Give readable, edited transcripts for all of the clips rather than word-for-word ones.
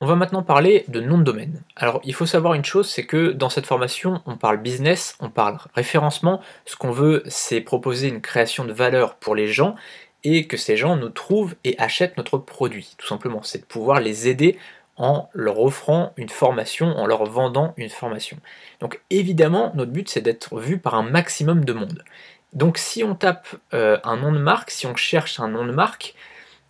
On va maintenant parler de nom de domaine. Alors il faut savoir une chose, c'est que dans cette formation, on parle business, on parle référencement. Ce qu'on veut, c'est proposer une création de valeur pour les gens et que ces gens nous trouvent et achètent notre produit. Tout simplement, c'est de pouvoir les aider en leur offrant une formation, en leur vendant une formation. Donc évidemment, notre but, c'est d'être vu par un maximum de monde. Donc si on tape un nom de marque, si on cherche un nom de marque,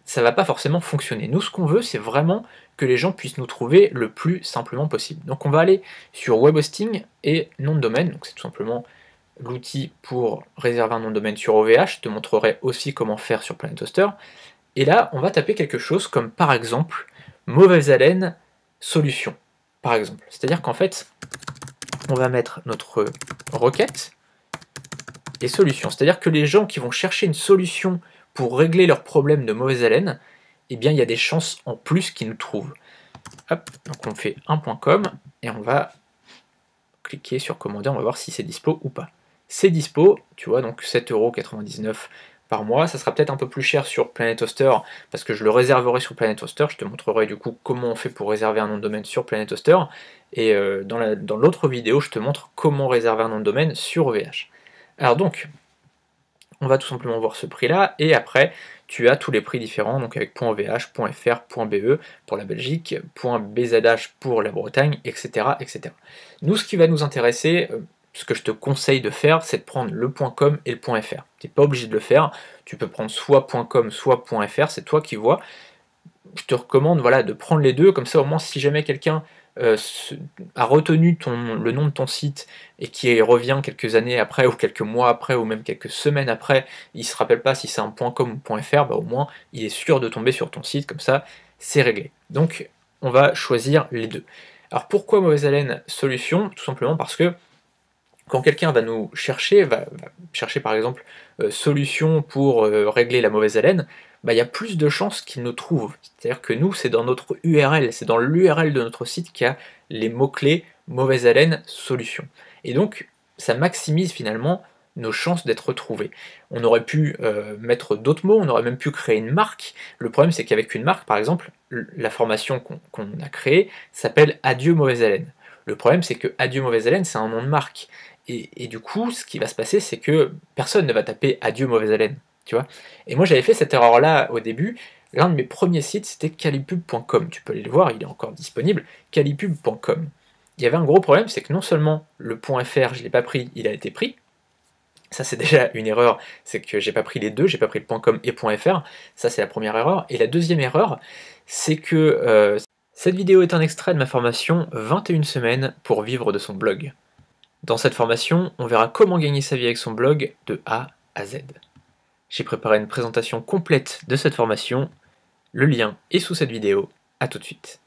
ça va pas forcément fonctionner. Nous, ce qu'on veut, c'est vraiment que les gens puissent nous trouver le plus simplement possible. Donc on va aller sur web hosting et nom de domaine, donc c'est tout simplement l'outil pour réserver un nom de domaine sur OVH, je te montrerai aussi comment faire sur Planet Hoster. Et là, on va taper quelque chose comme par exemple mauvaise haleine solution, par exemple. C'est-à-dire qu'en fait, on va mettre notre requête et solution. C'est-à-dire que les gens qui vont chercher une solution pour régler leurs problèmes de mauvaise haleine, eh bien il y a des chances en plus qu'ils nous trouvent. Hop, donc on fait un .com et on va cliquer sur commander, on va voir si c'est dispo ou pas. C'est dispo, tu vois, donc 7,99 € par mois. Ça sera peut-être un peu plus cher sur Planet Hoster parce que je le réserverai sur Planet Hoster. Je te montrerai du coup comment on fait pour réserver un nom de domaine sur Planet Hoster. Et dans l'autre vidéo, je te montre comment réserver un nom de domaine sur OVH. Alors donc, on va tout simplement voir ce prix-là, et après, tu as tous les prix différents, donc avec .vh, .fr, .be pour la Belgique, .bzh pour la Bretagne, etc., etc. Nous, ce qui va nous intéresser, ce que je te conseille de faire, c'est de prendre le .com et le .fr. Tu n'es pas obligé de le faire, tu peux prendre soit .com, soit .fr, c'est toi qui vois. Je te recommande voilà, de prendre les deux, comme ça au moins si jamais quelqu'un a retenu le nom de ton site et qui revient quelques années après ou quelques mois après ou même quelques semaines après, il ne se rappelle pas si c'est un .com ou .fr, bah au moins il est sûr de tomber sur ton site, comme ça c'est réglé. Donc on va choisir les deux. Alors pourquoi mauvaise haleine solution? Tout simplement parce que quand quelqu'un va nous chercher, va chercher par exemple solution pour régler la mauvaise haleine, bah, il y a plus de chances qu'il nous trouve. C'est-à-dire que nous, c'est dans notre URL, c'est dans l'URL de notre site qu'il y a les mots-clés mauvaise haleine solution. Et donc, ça maximise finalement nos chances d'être retrouvés. On aurait pu mettre d'autres mots, on aurait même pu créer une marque. Le problème, c'est qu'avec une marque, par exemple, la formation qu'on a créée s'appelle Adieu mauvaise haleine. Le problème, c'est que Adieu mauvaise haleine, c'est un nom de marque. Et du coup, ce qui va se passer, c'est que personne ne va taper Adieu mauvaise haleine, tu vois. Et moi, j'avais fait cette erreur-là au début. L'un de mes premiers sites, c'était calipub.com. Tu peux aller le voir, il est encore disponible. Calipub.com. Il y avait un gros problème, c'est que non seulement le .fr, je ne l'ai pas pris, il a été pris. Ça, c'est déjà une erreur, c'est que j'ai pas pris les deux, j'ai pas pris le .com et .fr. Ça, c'est la première erreur. Et la deuxième erreur, c'est que cette vidéo est un extrait de ma formation 21 semaines pour vivre de son blog. Dans cette formation, on verra comment gagner sa vie avec son blog de A à Z. J'ai préparé une présentation complète de cette formation, le lien est sous cette vidéo, à tout de suite.